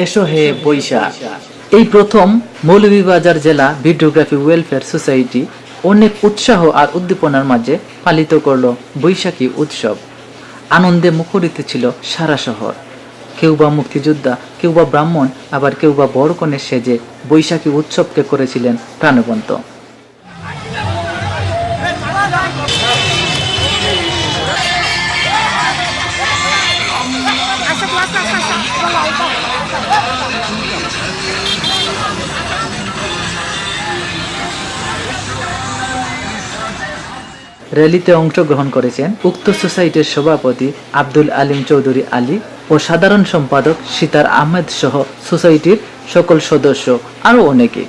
এসো হে বৈশাখ। এই প্রথম মৌলভীবাজার জেলা ভিডিওগ্রাফি ওয়েলফেয়ার সোসাইটি অনেক উৎসাহ আর উদ্দীপনার মাঝে পালিত করলো বৈশাখী উৎসব। আনন্দে মুখরিত ছিল সারা শহর। কেউ বা মুক্তিযোদ্ধা, কেউ বা ব্রাহ্মণ, আবার কেউ বা বড় কনে সেজে বৈশাখী উৎসবকে করেছিলেন প্রাণবন্ত। র্যালিতে অংশগ্রহণ করেছেন উক্ত সোসাইটির সভাপতি আব্দুল আলিম চৌধুরী আলী ও সাধারণ সম্পাদক সিতার আহমেদ সহ সোসাইটির সকল সদস্য আরো অনেকে।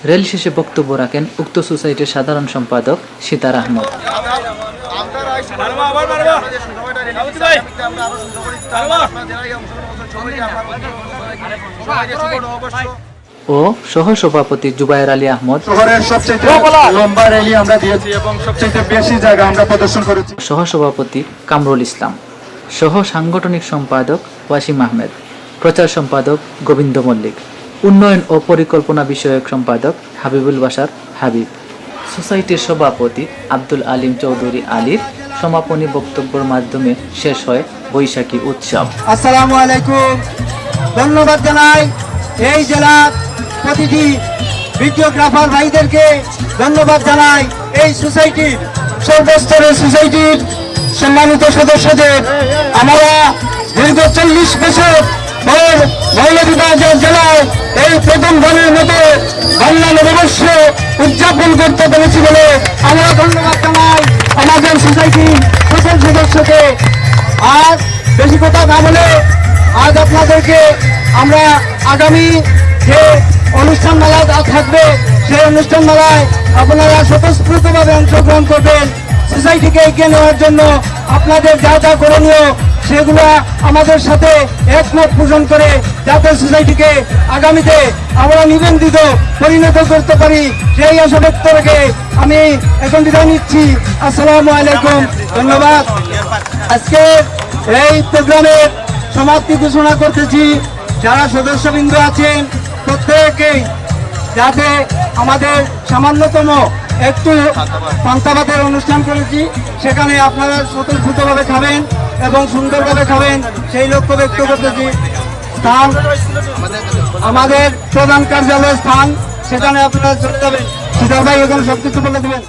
রেল শেষে বক্তব্য রাখেন উক্ত সোসাইটির সাধারণ সম্পাদক সিতার আহমেদ। ও সহ সভাপতি জুবায়ের আলী আহমদ, সহ সভাপতি কামরুল ইসলাম, সহ সাংগঠনিক সম্পাদক ওয়াসিম আহমেদ, প্রচার সম্পাদক গোবিন্দ মল্লিক, উন্নয়ন ও পরিকল্পনা বিষয়ক সম্পাদক হাবিবুল বাশার হাবিব, সোসাইটির সভাপতি আব্দুল আলিম চৌধুরী আলীর সমাপনী বক্তব্যের মাধ্যমে শেষ হয় বৈশাখী উৎসব। আসসালামু আলাইকুম। ধন্যবাদ জানাই এই জেলার প্রতিটি ভিডিওগ্রাফার ভাইদেরকে, ধন্যবাদ জানাই এই সোসাইটির সর্বস্তরের সোসাইটির সম্মানিত সদস্যদের। আমরা দীর্ঘ 40 বছর মৌলভীবাজার জেলায় এই প্রথমবারের মতো বাংলা নববর্ষ উদযাপন করতে পেরেছি বলে আমরা ধন্যবাদ জানাই আমাদের সোসাইটির সকল সদস্যকে। আর বেশি কথা না বলে আজ আপনাদেরকে আমরা আগামী যে অনুষ্ঠান মেলা থাকবে সেই অনুষ্ঠান মেলায় আপনারা স্বতঃস্ফূর্তভাবে অংশগ্রহণ করবেন। সোসাইটিকে এগিয়ে নেওয়ার জন্য আপনাদের যা যা করণীয় সেগুলো আমাদের সাথে একমত পোষণ করে যাতে সোসাইটিকে আগামীতে আমরা নিবন্ধিত পরিণত করতে পারি সেই আশা ব্যক্ত রেখে আমি এখন বিদায় নিচ্ছি। আসসালামু আলাইকুম, ধন্যবাদ। আজকে এই প্রোগ্রামের সমাপ্তি ঘোষণা করতেছি। যারা সদস্যবৃন্দ আছেন প্রত্যেকেই যাতে আমাদের সামান্যতম একটু পান্তাভাতের অনুষ্ঠান করেছি, সেখানে আপনারা স্বতঃস্ফূর্তভাবে খাবেন এবং সুন্দরভাবে খাবেন সেই লক্ষ্য ব্যক্ত করতেছি। স্থান আমাদের প্রধান কার্যালয়ের স্থান, সেখানে আপনারা চলে যাবেন। সিদ্ধার্থ ভাই এখন সবকিছু বলে দেবেন।